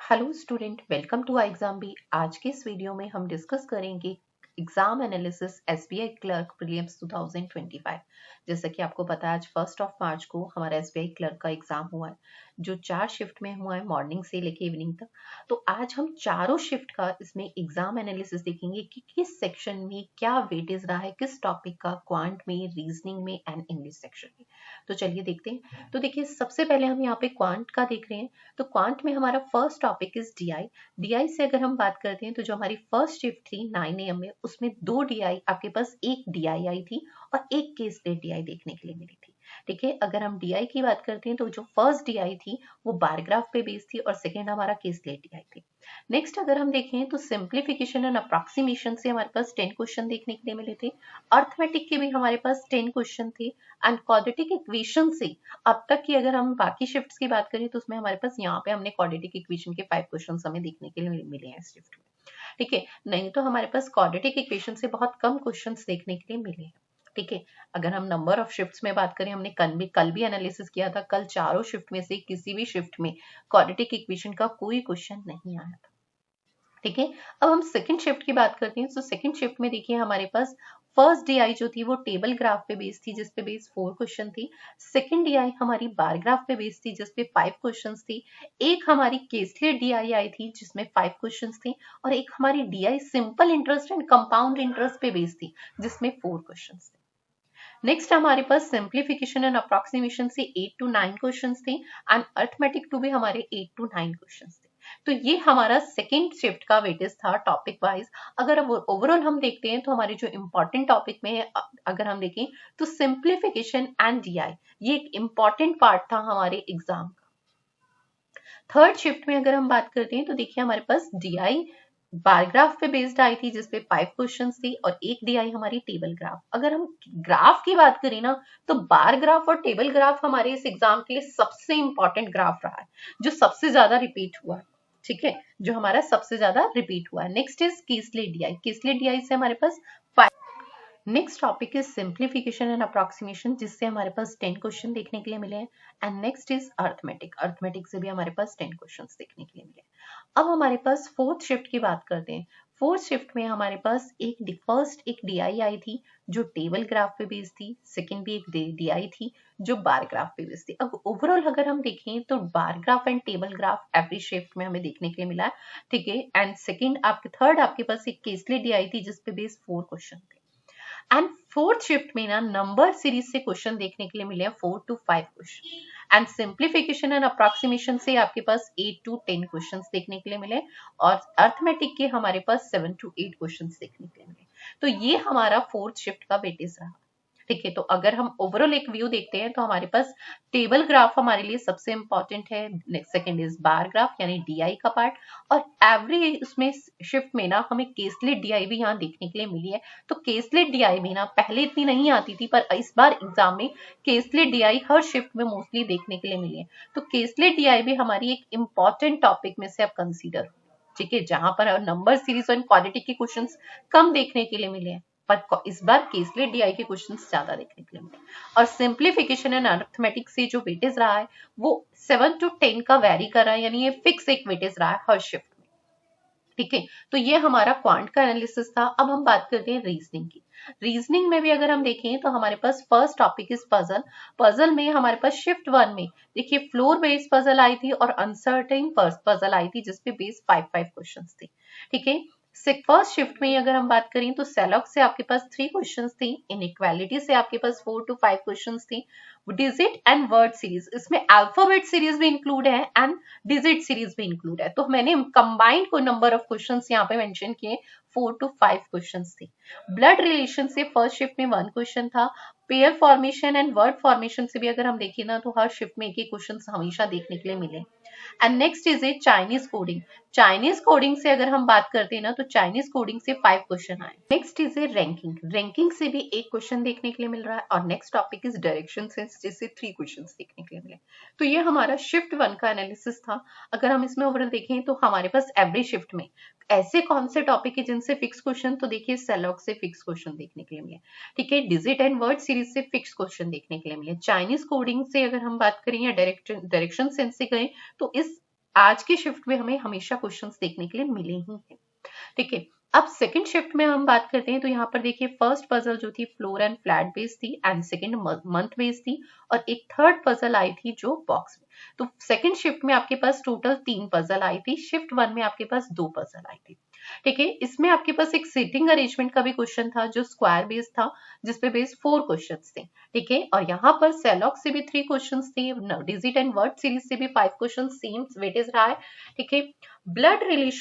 Hello student, welcome to exam B. आज के इस वीडियो में हम डिस्कस करेंगे exam analysis SBI clerk prelims 2025। जैसा कि आपको पता है, आज 1 मार्च को हमारा एसबीआई क्लर्क का एग्जाम हुआ है, जो 4 शिफ्ट में हुआ है, मॉर्निंग से लेके इवनिंग तक। तो आज हम चारों शिफ्ट का इसमें एग्जाम एनालिसिस देखेंगे कि किस सेक्शन में क्या वेटेज रहा है, किस टॉपिक का, क्वांट में, रीजनिंग में एंड इंग्लिश सेक्शन में। तो चलिए देखते हैं। तो देखिए, सबसे पहले हम यहाँ पे क्वांट का देख रहे हैं। तो क्वांट में हमारा first topic is DI. DI से अगर हम बात करते हैं तो जो हमारी फर्स्ट शिफ्ट थी 9 AM में, उसमें 2 डीआई, आपके पास एक डीआई आई थी और एक केस लेट डीआई देखने के लिए मिली थी। ठीक है, अगर हम डीआई की बात करते हैं तो जो फर्स्ट डीआई थी वो बार ग्राफ पे बेस्ड थी और सेकेंड हमारा केस लेट डीआई थी। नेक्स्ट अगर हम देखें तो सिंप्लीफिकेशन एंड अप्रॉक्सीमेशन से हमारे पास 10 क्वेश्चन देखने के लिए मिले थे। अर्थमेटिक के भी हमारे पास 10 क्वेश्चन थे एंड क्वाड्रेटिक इक्वेशन से अब तक की अगर हम बाकी शिफ्ट्स की बात करें तो उसमें हमारे पास यहाँ पे हमने क्वाड्रेटिक इक्वेशन के 5 क्वेश्चन हमें देखने के लिए मिले हैं इस शिफ्ट में। ठीक है, नहीं तो हमारे पास क्वाड्रेटिक इक्वेशन से बहुत कम क्वेश्चंस देखने के लिए मिले हैं। ठीक है, अगर हम नंबर ऑफ शिफ्ट्स में बात करें, हमने कल भी एनालिसिस किया था, कल चारों शिफ्ट में से किसी भी शिफ्ट में क्वाड्रेटिक इक्वेशन का कोई क्वेश्चन नहीं आया था। ठीक है, अब हम सेकंड शिफ्ट की बात करते हैं। तो सेकंड शिफ्ट में देखिए हमारे पास फर्स्ट डीआई जो थी वो टेबल ग्राफ पे बेस्ड थी, जिसपे बेस्ड 4 क्वेश्चन थी। सेकंड डीआई हमारी बार ग्राफ पे बेस्ड थी, जिसपे 5 क्वेश्चंस थी। एक हमारी केसलेट डीआई आई थी जिसमें 5 क्वेश्चंस थे और एक हमारी DI simple interest and compound interest पे बेस्ड थी, जिसमें 4 क्वेश्चंस थे। नेक्स्ट हमारे पास सिंप्लीफिकेशन एंड अप्रॉक्सीमेशन से 8 to 9 क्वेश्चंस थे एंड अरिथमेटिक टू भी हमारे 8 to 9 क्वेश्चंस थे। तो ये हमारा सेकेंड शिफ्ट का वेटेज था टॉपिक वाइज। अगर अब ओवरऑल हम देखते हैं तो हमारे जो इंपॉर्टेंट टॉपिक में है, अगर हम देखें तो सिंप्लीफिकेशन एंड डीआई ये एक इंपॉर्टेंट पार्ट था हमारे एग्जाम का। थर्ड शिफ्ट में अगर हम बात करते हैं तो देखिए हमारे पास डीआई बार ग्राफ पे बेस्ड आई थी, जिसपे 5 क्वेश्चंस थी और एक डीआई हमारी टेबल ग्राफ। अगर हम ग्राफ की बात करें ना, तो बार ग्राफ और टेबल ग्राफ हमारे इस एग्जाम के लिए सबसे इंपॉर्टेंट ग्राफ रहा है, जो सबसे ज्यादा रिपीट हुआ है। ठीक है, जो हमारा सबसे ज्यादा रिपीट हुआ है। Next is caselet DI. Caselet DI से हमारे पास next topic is simplification and approximation, जिससे हमारे पास 10 क्वेश्चन देखने के लिए मिले हैं। And next is arithmetic. Arithmetic से भी हमारे पास 10 क्वेश्चंस देखने के लिए मिले। अब हमारे पास फोर्थ शिफ्ट की बात करते हैं। फोर्थ शिफ्ट में हमारे पास फर्स्ट एक डीआई आई थी जो टेबल ग्राफ पे बेस्ड थी, सेकंड भी एक डीआई थी जो बार ग्राफ पे बेस्ड थी। अब ओवरऑल अगर हम देखें तो bar graph and table graph every shift में हमें देखने के लिए मिला है। ठीक है, एंड सेकंड थर्ड आपके पास एक केसलेट डीआई थी जिसपे बेस्ड 4 क्वेश्चन थे। एंड फोर्थ शिफ्ट में ना नंबर सीरीज से क्वेश्चन देखने के लिए मिले हैं 4 to 5 question and simplification and approximation से आपके पास 8 to 10 क्वेश्चंस देखने के लिए मिले और अर्थमेटिक के हमारे पास 7 to 8 क्वेश्चंस देखने के लिए मिले। तो ये हमारा फोर्थ शिफ्ट का वेटेज रहा। ठीक है, तो अगर हम ओवरऑल एक व्यू देखते हैं तो हमारे पास टेबल ग्राफ हमारे लिए सबसे इंपॉर्टेंट है। Next second is bar graph यानी डीआई का पार्ट, और एवरी उसमें शिफ्ट में ना हमें केसलेट डीआई भी यहाँ देखने के लिए मिली है। तो केसलेट डीआई भी ना पहले इतनी नहीं आती थी, पर इस बार एग्जाम में केसलेट डीआई हर शिफ्ट में मोस्टली देखने के लिए मिली है। तो केसलेट डीआई भी हमारी एक इंपॉर्टेंट टॉपिक में से आप कंसीडर। ठीक है, जहां पर नंबर सीरीज और क्वाड्रेटिक के क्वेश्चंस कम देखने के लिए मिले हैं, पर इस बार केसलेट डीआई के क्वेश्चंस ज्यादा देखने के लिए मिले। और सिंप्लीफिकेशन एंड अरिथमेटिक से जो वेटेज रहा है वो 7 to 10 का वेरी कर रहा है, यानी ये फिक्स एक वेटेज रहा है हर शिफ्ट में। ठीक है, तो ये हमारा क्वांट का एनालिसिस था। अब हम बात करते हैं रीजनिंग की। रीजनिंग में भी अगर हम देखें तो हमारे पास first topic is puzzle. Puzzle में हमारे पास शिफ्ट 1 में देखिए फ्लोर बेस्ड पजल आई थी और अनसर्टेन पजल आई थी, जिसपे बेस 5 क्वेश्चंस थे। ठीक है, फर्स्ट शिफ्ट में अगर हम बात करें तो सेलॉग से आपके पास 3 क्वेश्चंस थे, इनइक्वालिटी से आपके पास 4 to 5 क्वेश्चंस थे, डिजिट एंड वर्ड सीरीज, इसमें अल्फाबेट सीरीज भी इंक्लूड है एंड डिजिट सीरीज भी इंक्लूड है। तो मैंने कंबाइंड को नंबर ऑफ क्वेश्चंस यहाँ पे मेंशन किए, 4 to 5 क्वेश्चंस थे। ब्लड रिलेशन से फर्स्ट शिफ्ट में 1 क्वेश्चन था। Pair formation and word formation से भी अगर हम देखें ना तो हर शिफ्ट में एक क्वेश्चन हमेशा देखने के लिए मिले। And next is a Chinese coding. Chinese coding से अगर हम बात करते हैं ना तो चाइनीज कोडिंग से 5 क्वेश्चन आए। Next is a ranking. Ranking से भी एक क्वेश्चन देखने के लिए मिल रहा है। और next topic is direction sense, जिससे 3 क्वेश्चन देखने के लिए मिले। तो ये हमारा शिफ्ट 1 का एनालिसिस था। अगर हम इसमें ओवरऑल देखें तो हमारे पास एवरी शिफ्ट में ऐसे कौन से टॉपिक है जिनसे फिक्स क्वेश्चन, तो देखिए सेलॉग से फिक्स क्वेश्चन देखने के लिए मिले। ठीक है, डिजिट एंड वर्ड सीरीज से फिक्स क्वेश्चन देखने के लिए मिले। चाइनीज कोडिंग से अगर हम बात करें या डायरेक्शन सेंस से कहें तो इस आज के शिफ्ट में हमें हमेशा क्वेश्चंस देखने के लिए मिले ही हैं। ठीक है, अब सेकंड शिफ्ट में हम बात करते हैं तो यहाँ पर देखिए फर्स्ट पजल जो थी फ्लोर एंड फ्लैट बेस्ड थी एंड सेकंड मंथ बेस्ड थी और एक थर्ड पजल आई थी जो बॉक्स में। तो सेकंड शिफ्ट में आपके पास टोटल 3 पजल आई थी, शिफ्ट 1 में आपके पास 2 पजल आई थी। ठीक है, इसमें आपके पास एक सीटिंग अरेंजमेंट का भी क्वेश्चन था जो स्क्वायर बेस्ड था, जिसपे बेस्ड 4 क्वेश्चंस थे। ठीक है, और यहाँ पर सेलॉक से भी 3 क्वेश्चंस थे, डिजिट एंड वर्ड सीरीज से भी 5 क्वेश्चन, सेम वेटेज रहा है। ठीक है, ब्लड रिलेशन